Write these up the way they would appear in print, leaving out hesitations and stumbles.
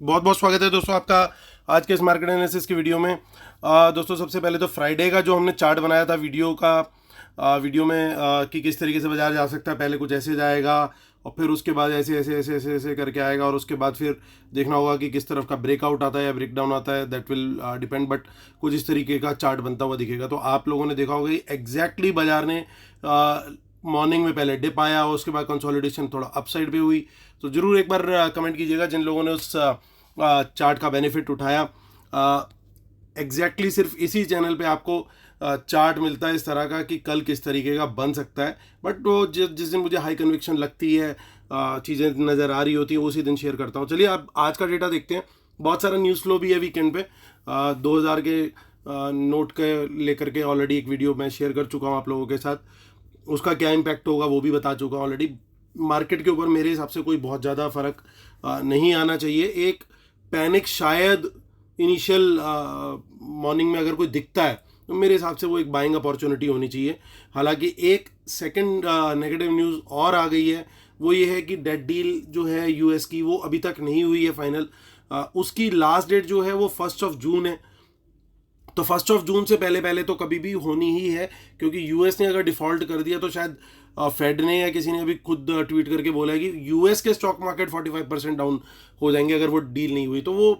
बहुत बहुत स्वागत है दोस्तों आपका आज के इस मार्केट एनालिसिस की वीडियो में। दोस्तों सबसे पहले तो फ्राइडे का जो हमने चार्ट बनाया था वीडियो में कि किस तरीके से बाजार जा सकता है। पहले कुछ ऐसे जाएगा और फिर उसके बाद ऐसे ऐसे ऐसे ऐसे ऐसे करके आएगा और उसके बाद फिर देखना होगा कि किस तरफ का ब्रेकआउट आता है या ब्रेकडाउन आता है। दैट विल डिपेंड, बट कुछ इस तरीके का चार्ट बनता हुआ दिखेगा। तो आप लोगों ने देखा होगा कि एग्जैक्टली बाजार ने मॉर्निंग में पहले डिप आया और उसके बाद कंसोलिडेशन थोड़ा अपसाइड पे हुई। तो ज़रूर एक बार कमेंट कीजिएगा जिन लोगों ने उस चार्ट का बेनिफिट उठाया। एग्जैक्टली सिर्फ इसी चैनल पे आपको चार्ट मिलता है इस तरह का कि कल किस तरीके का बन सकता है। बट वो जिस दिन मुझे हाई कन्विक्शन लगती है, चीज़ें नज़र आ रही होती हैं, उसी दिन शेयर करता हूँ। चलिए आप आज का डेटा देखते हैं। बहुत सारा न्यूज़ फ्लो भी है वीकेंड पे। 2000 के नोट के लेकर के ऑलरेडी एक वीडियो मैं शेयर कर चुका हूँ आप लोगों के साथ। उसका क्या इम्पैक्ट होगा वो भी बता चुका हूँ ऑलरेडी। मार्केट के ऊपर मेरे हिसाब से कोई बहुत ज़्यादा फर्क नहीं आना चाहिए। एक पैनिक शायद इनिशियल मॉर्निंग में अगर कोई दिखता है तो मेरे हिसाब से वो एक बाइंग अपॉर्चुनिटी होनी चाहिए। हालांकि एक सेकंड नेगेटिव न्यूज़ और आ गई है, वो ये है कि डेट डील जो है यूएस की वो अभी तक नहीं हुई है फाइनल। उसकी लास्ट डेट जो है वो 1 जून है। तो 1 जून से पहले पहले तो कभी भी होनी ही है, क्योंकि यूएस ने अगर डिफ़ॉल्ट कर दिया तो शायद फेड ने या किसी ने अभी खुद ट्वीट करके बोला है कि यूएस के स्टॉक मार्केट 45% डाउन हो जाएंगे अगर वो डील नहीं हुई। तो वो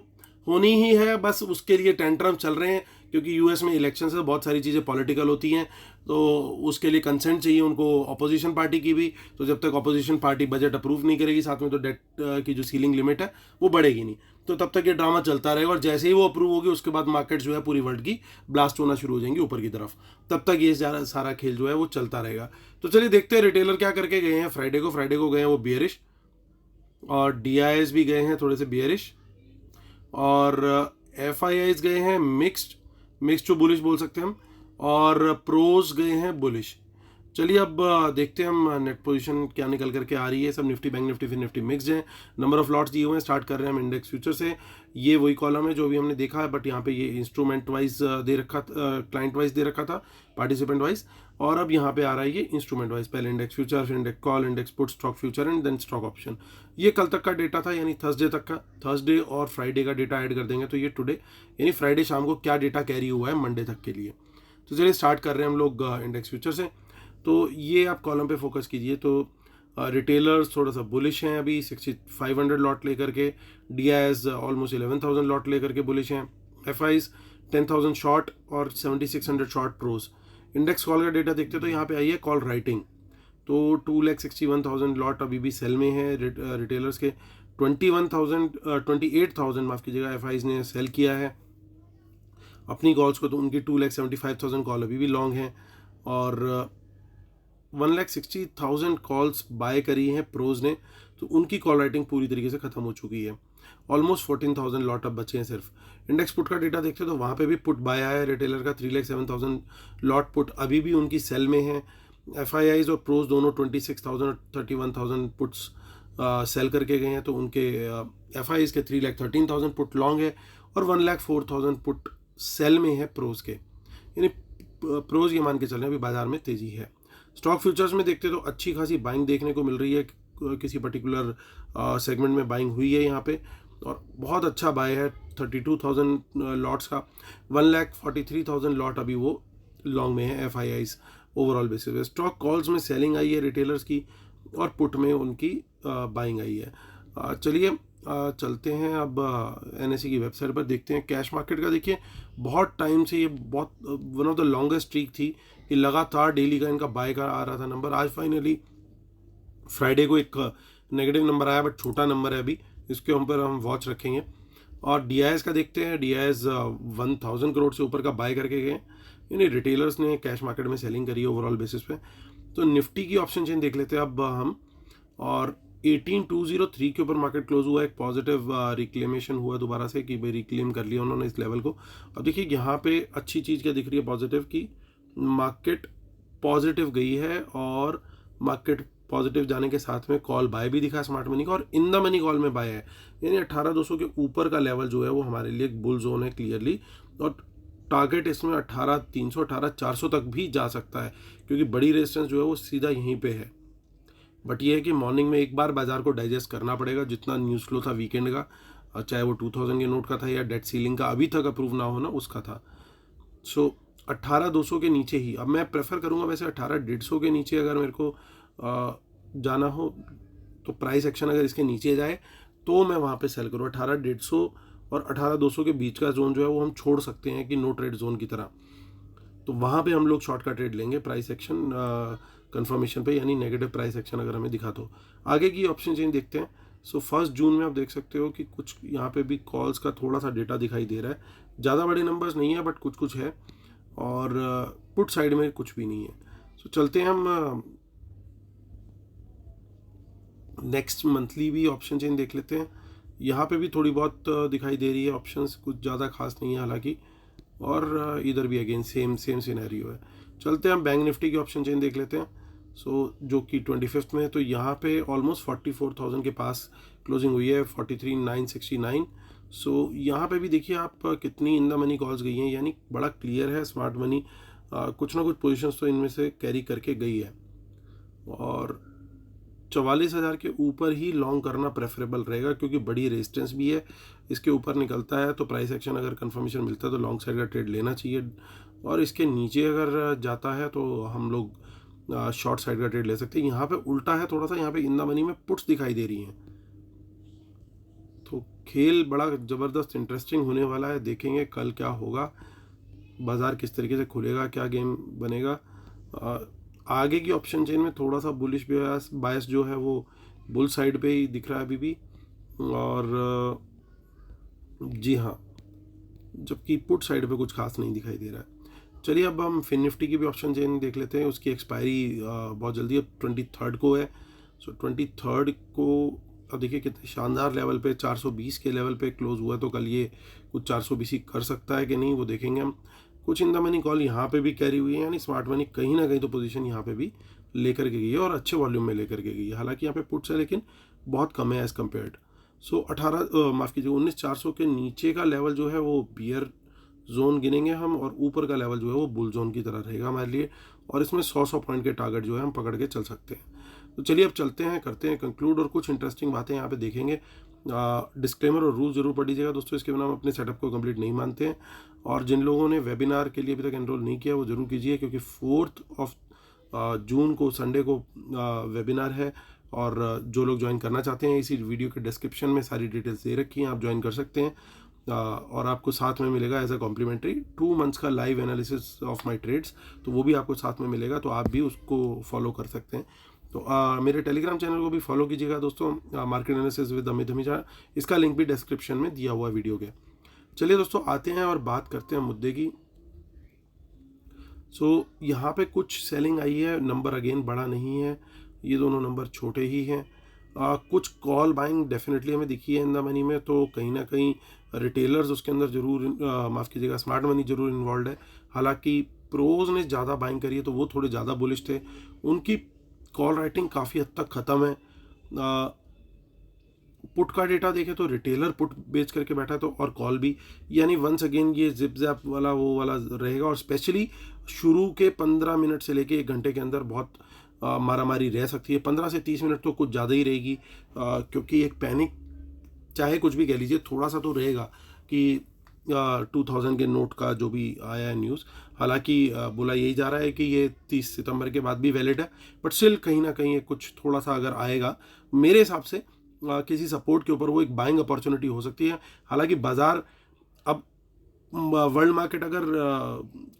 होनी ही है, बस उसके लिए टेंट्रम चल रहे हैं, क्योंकि यूएस में इलेक्शन से बहुत सारी चीज़ें पॉलिटिकल होती हैं। तो उसके लिए कंसेंट चाहिए उनको अपोजिशन पार्टी की भी। तो जब तक अपोजिशन पार्टी बजट अप्रूव नहीं करेगी, साथ में तो डेट की जो सीलिंग लिमिट है वो बढ़ेगी नहीं। तो तब तक ये ड्रामा चलता रहेगा और जैसे ही वो अप्रूव होगी उसके बाद मार्केट जो है पूरी वर्ल्ड की ब्लास्ट होना शुरू हो जाएंगी ऊपर की तरफ। तब तक ये सारा खेल जो है वो चलता रहेगा। तो चलिए देखते हैं रिटेलर क्या करके गए हैं। फ्राइडे को गए हैं वो बियरिश, और डीआईएस भी गए हैं थोड़े से बियरिश, और एफआईआईज गए हैं मिक्स्ड टू बुलिश बोल सकते हैं हम, और प्रोज गए हैं बुलिश। चलिए अब देखते हैं हम नेट पोजीशन क्या निकल करके आ रही है। सब निफ्टी बैंक निफ्टी फिर निफ्टी मिक्स्ड है। नंबर ऑफ लॉट्स दिए हुए हैं। स्टार्ट कर रहे हैं हम इंडेक्स फ्यूचर से। ये वही कॉलम है जो भी हमने देखा है, बट यहाँ पे ये इंस्ट्रूमेंट वाइज दे रखा, क्लाइंट वाइज दे रखा था, पार्टिसिपेंट वाइज। और अब यहाँ पे आ रहा है ये इंस्ट्रूमेंट वाइज। पहले इंडेक्स फ्यूचर, फिर index call, index put, stock future and then stock option. ये कल तक का डेटा था, यानी थर्सडे तक का। थर्सडे और फ्राइडे का डेटा ऐड कर देंगे तो ये टुडे, यानी फ्राइडे शाम को क्या डेटा कैरी हुआ है मंडे तक के लिए। तो चलिए स्टार्ट कर रहे हैं हम लोग इंडेक्स फ्यूचर से। तो ये आप कॉलम पे फोकस कीजिए। तो रिटेलर्स थोड़ा सा बुलिश हैं अभी 6500 लॉट लेकर के। डीआईएस ऑलमोस्ट 11,000 लॉट लेकर के बुलिश हैं। एफआईज 10,000 शॉर्ट और 7600 शॉर्ट प्रोज। इंडेक्स कॉल का डेटा देखते तो यहाँ पे आई है कॉल राइटिंग। तो 2,61,000 लॉट अभी भी सेल में है रिटेलर्स के। 28,000 माफ़ कीजिएगा एफआईज ने सेल किया है अपनी कॉल्स को। तो उनकी 2,75,000 कॉल अभी भी लॉन्ग हैं, और 1,60,000 कॉल्स बाय करी हैं प्रोज ने। तो उनकी कॉल राइटिंग पूरी तरीके से खत्म हो चुकी है। ऑलमोस्ट 14,000 लॉट अब बचे हैं सिर्फ। इंडेक्स पुट का डेटा देखते तो वहाँ पे भी पुट बाय आया है रिटेलर का 3,07,000 लॉट पुट अभी भी उनकी सेल में है। एफआईआईज और प्रोज दोनों 26,000 और 31,000 पुट्स सेल करके गए हैं। तो उनके एफआईआईज के 3,13,000 पुट लॉन्ग है और 1,04,000 पुट सेल में है प्रोज के। यानी प्रोज ये मान के चल रहे हैं अभी बाजार में तेजी है। स्टॉक फ्यूचर्स में देखते तो अच्छी खासी बाइंग देखने को मिल रही है। किसी पर्टिकुलर सेगमेंट में बाइंग हुई है यहाँ पे, और बहुत अच्छा बाय है 32,000 लॉट्स का। 1,43,000 लॉट अभी वो लॉन्ग में है एफआईआईज ओवरऑल बेसिस पे। स्टॉक कॉल्स में सेलिंग आई है रिटेलर्स की, और पुट में उनकी बाइंग आई है। चलिए चलते हैं अब एनएसई की वेबसाइट पर देखते हैं कैश मार्केट का। देखिए बहुत टाइम से ये बहुत one of the longest streak थी कि लगातार डेली का इनका बाय का आ रहा था नंबर। आज फाइनली फ्राइडे को एक नेगेटिव नंबर आया, बट छोटा नंबर है अभी, इसके ऊपर हम वॉच रखेंगे। और डीआईएस का देखते हैं। डीआईएस 1,000 करोड़ से ऊपर का बाय करके गए, यानी रिटेलर्स ने कैश मार्केट में सेलिंग करी है ओवरऑल बेसिस पे। तो निफ्टी की ऑप्शन चेन देख लेते हैं अब हम। और 18,203 के ऊपर मार्केट क्लोज हुआ। एक पॉजिटिव रिक्लेमेशन हुआ दोबारा से कि भाई रिक्लेम कर लिया उन्होंने इस लेवल को। अब देखिए यहाँ पे अच्छी चीज़ क्या दिख रही है पॉजिटिव की, मार्केट पॉजिटिव गई है, और मार्केट पॉजिटिव जाने के साथ में कॉल बाय भी दिखा स्मार्ट मनी का, और इन द मनी कॉल में बाय है। यानी 18,200 के ऊपर का लेवल जो है वो हमारे लिए एक बुल जोन है क्लियरली, और टारगेट इसमें 18,300 18,400 तक भी जा सकता है, क्योंकि बड़ी रेजिस्टेंस जो है वो सीधा यहीं पे है। बट ये है कि मॉर्निंग में एक बार बाजार को डाइजेस्ट करना पड़ेगा जितना न्यूज़ फ्लो था वीकेंड का। चाहे वो 2000 के नोट का था या डेट सीलिंग का अभी तक अप्रूव ना होना उसका था। सो 18,200 के नीचे ही, अब मैं प्रेफर करूँगा वैसे 18,150 के नीचे अगर मेरे को जाना हो तो प्राइस एक्शन अगर इसके नीचे जाए तो मैं वहाँ पे सेल करूँ। 18,150 और 18,200 के बीच का जोन जो है वो हम छोड़ सकते हैं कि नो ट्रेड जोन की तरह, तो वहाँ पे हम लोग शॉर्ट का ट्रेड लेंगे प्राइस एक्शन कंफर्मेशन पे, यानी नेगेटिव प्राइस एक्शन अगर हमें दिखा तो। आगे की ऑप्शन चेंज देखते हैं। सो 1 जून में आप देख सकते हो कि कुछ यहाँ पे भी कॉल्स का थोड़ा सा डेटा दिखाई दे रहा है, ज़्यादा बड़े नंबर्स नहीं है बट कुछ कुछ है, और पुट साइड में कुछ भी नहीं है। सो चलते हैं हम नेक्स्ट मंथली भी ऑप्शन चेन देख लेते हैं। यहाँ पे भी थोड़ी बहुत दिखाई दे रही है ऑप्शंस, कुछ ज़्यादा खास नहीं है हालांकि, और इधर भी अगेन सेम सिनेरियो है। चलते हैं हम बैंक निफ्टी की ऑप्शन चेन देख लेते हैं। सो जो कि 25 में है, तो यहाँ पे ऑलमोस्ट 44,000 के पास क्लोजिंग हुई है, 43,969। सो यहाँ पे भी देखिए आप कितनी इन द मनी कॉल्स गई हैं, यानी बड़ा क्लियर है स्मार्ट मनी कुछ ना कुछ पोजीशंस तो इनमें से कैरी करके गई है, और 44,000 के ऊपर ही लॉन्ग करना प्रेफरेबल रहेगा क्योंकि बड़ी रेजिस्टेंस भी है। इसके ऊपर निकलता है तो प्राइस एक्शन अगर कंफर्मेशन मिलता है तो लॉन्ग साइड का ट्रेड लेना चाहिए, और इसके नीचे अगर जाता है तो हम लोग शॉर्ट साइड का ट्रेड ले सकते हैं। यहाँ पे उल्टा है थोड़ा सा, यहाँ पे इन द मनी में पुट्स दिखाई दे रही हैं, तो खेल बड़ा ज़बरदस्त इंटरेस्टिंग होने वाला है। देखेंगे कल क्या होगा, बाज़ार किस तरीके से खुलेगा, क्या गेम बनेगा। आगे की ऑप्शन चेन में थोड़ा सा बुलिश बायस जो है वो बुल साइड पे ही दिख रहा है अभी भी, और जी हाँ, जबकि पुट साइड पे कुछ खास नहीं दिखाई दे रहा है। चलिए अब हम फिन निफ्टी की भी ऑप्शन चेन देख लेते हैं। उसकी एक्सपायरी बहुत जल्दी अब 23 को है। सो 23 को अब देखिए कितने शानदार लेवल पे 420 के लेवल पे क्लोज हुआ, तो कल ये कुछ 420 ही कर सकता है कि नहीं वो देखेंगे हम। कुछ इन द मनी कॉल यहाँ पे भी कैरी हुई है, यानी स्मार्ट मनी कहीं ना कहीं तो पोजीशन यहाँ पे भी लेकर के गई है और अच्छे वॉल्यूम में लेकर के गई है। हालांकि यहाँ पे पुट्स है लेकिन बहुत कम है एज़ कम्पेयर्ड। सो 19,400 के नीचे का लेवल जो है वो बियर जोन गिनेंगे हम, और ऊपर का लेवल जो है वो बुल जोन की तरह रहेगा हमारे लिए, और इसमें 100 पॉइंट के टारगेट जो है हम पकड़ के चल सकते हैं। तो चलिए अब चलते हैं, करते हैं कंक्लूड, और कुछ इंटरेस्टिंग बातें यहाँ पे देखेंगे। डिस्क्लेमर और रूल जरूर पढ़ लीजिएगा दोस्तों, इसके बिना हम अपने सेटअप को कंप्लीट नहीं मानते हैं। और जिन लोगों ने वेबिनार के लिए अभी तक एनरोल नहीं किया वो जरूर कीजिए, क्योंकि 4 जून को संडे को वेबिनार है, और जो लोग ज्वाइन करना चाहते हैं इसी वीडियो के डिस्क्रिप्शन में सारी डिटेल्स दे रखी हैं, आप ज्वाइन कर सकते हैं। और आपको साथ में मिलेगा एज अ कॉम्प्लीमेंट्री 2 मंथ्स का live analysis of my trades, तो वो भी आपको साथ में मिलेगा, तो आप भी उसको फॉलो कर सकते हैं। तो मेरे टेलीग्राम चैनल को भी फॉलो कीजिएगा दोस्तों, मार्केट एनालिसिस विद अमित हमीजा, इसका लिंक भी डिस्क्रिप्शन में दिया हुआ वीडियो के। चलिए दोस्तों आते हैं और बात करते हैं मुद्दे की। सो यहाँ पे कुछ सेलिंग आई है, नंबर अगेन बड़ा नहीं है, ये दोनों नंबर छोटे ही हैं। कुछ कॉल बाइंग डेफिनेटली हमें दिखी है इन द मनी में, तो कहीं ना कहीं रिटेलर्स उसके अंदर जरूर माफ़ कीजिएगा स्मार्ट मनी जरूर इन्वॉल्व है। हालांकि प्रोज ने ज़्यादा बाइंग करी है तो वो थोड़े ज़्यादा बुलिश थे, उनकी कॉल राइटिंग काफ़ी हद तक ख़त्म है। पुट का डेटा देखें तो रिटेलर पुट बेच करके बैठा है, तो और कॉल भी, यानी वंस अगेन ये जिप जैप वाला वो वाला रहेगा, और स्पेशली शुरू के 15 मिनट से लेके 1 घंटे के अंदर बहुत मारामारी रह सकती है। 15 से 30 मिनट तो कुछ ज़्यादा ही रहेगी, क्योंकि एक पैनिक चाहे कुछ भी कह लीजिए थोड़ा सा तो रहेगा कि 2000 के नोट का जो भी आया है न्यूज़, हालांकि बोला यही जा रहा है कि ये 30 सितंबर के बाद भी वैलिड है, बट स्टिल कहीं ना कहीं कुछ थोड़ा सा अगर आएगा मेरे हिसाब से किसी सपोर्ट के ऊपर वो एक बाइंग अपॉर्चुनिटी हो सकती है। हालांकि बाजार अब वर्ल्ड मार्केट अगर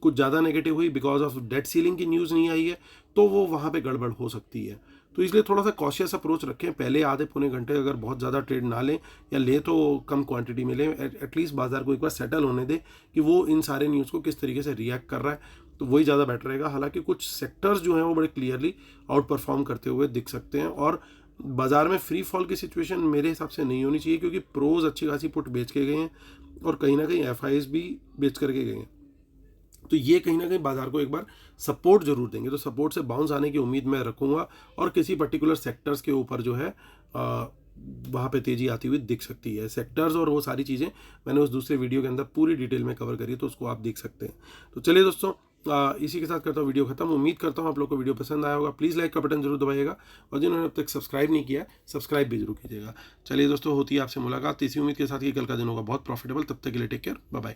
कुछ ज़्यादा नेगेटिव हुई बिकॉज ऑफ डेट सीलिंग की न्यूज़ नहीं आई है तो वो वहाँ पे गड़बड़ हो सकती है, तो इसलिए थोड़ा सा कॉशियस अप्रोच रखें। पहले आधे पौने घंटे अगर बहुत ज़्यादा ट्रेड ना लें, या लें तो कम क्वांटिटी में लें, एटलीस्ट बाजार को एक बार सेटल होने दें कि वो इन सारे न्यूज़ को किस तरीके से रिएक्ट कर रहा है, तो वही ज़्यादा बेटर रहेगा। हालांकि कुछ सेक्टर्स जो हैं वो बड़े क्लियरली आउट परफॉर्म करते हुए दिख सकते हैं, और बाजार में फ्री फॉल की सिचुएशन मेरे हिसाब से नहीं होनी चाहिए, क्योंकि प्रोज अच्छी खासी पुट बेच के गए हैं और कहीं ना कहीं एफआईज भी बेच करके गए हैं, तो ये कहीं ना कहीं बाजार को एक बार सपोर्ट जरूर देंगे। तो सपोर्ट से बाउंस आने की उम्मीद मैं रखूंगा, और किसी पर्टिकुलर सेक्टर्स के ऊपर जो है वहाँ पे तेजी आती हुई दिख सकती है। सेक्टर्स और वो सारी चीज़ें मैंने उस दूसरे वीडियो के अंदर पूरी डिटेल में कवर करी, तो उसको आप देख सकते हैं। तो चलिए दोस्तों इसी के साथ करता हूँ वीडियो खत्म। उम्मीद करता हूँ आप लोग को वीडियो पसंद आया होगा। प्लीज़ लाइक का बटन जरूर दबाइएगा, और जिन्होंने अब तक सब्सक्राइब नहीं किया है सब्सक्राइब भी जरूर कीजिएगा। चलिए दोस्तों, होती है आपसे मुलाकात इसी उम्मीद के साथ कि कल का दिन होगा बहुत प्रॉफिटेबल। तब तक के लिए टेक केयर, बाय बाय।